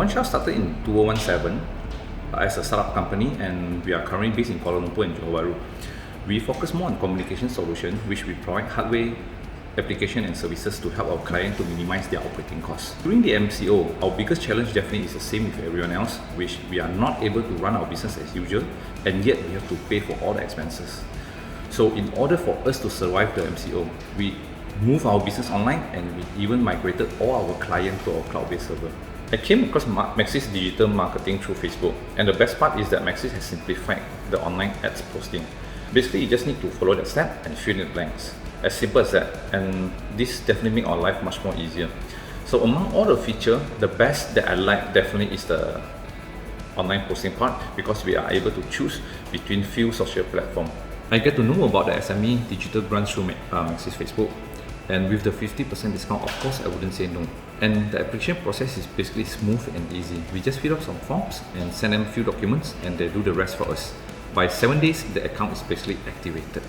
Bournshell started in 2017 as a startup company, and we are currently based in Kuala Lumpur and Johor Bahru. We focus more on communication solutions, which we provide hardware, application and services to help our client to minimize their operating costs. During the MCO, our biggest challenge definitely is the same with everyone else, which we are not able to run our business as usual, and yet we have to pay for all the expenses. So in order for us to survive the MCO, we moved our business online, and we even migrated all our clients to our cloud-based server. I came across Maxis digital marketing through Facebook, and the best part is that Maxis has simplified the online ads posting. Basically, you just need to follow that step and fill in the blanks. As simple as that, and this definitely makes our life much more easier. So among all the features, the best that I like definitely is the online posting part, because we are able to choose between few social platforms. I get to know about the SME digital branch through Maxis Facebook, and with the 50% discount, of course I wouldn't say no. And the application process is basically smooth and easy. We just fill up some forms and send them a few documents, and they do the rest for us. By 7 days, the account is basically activated.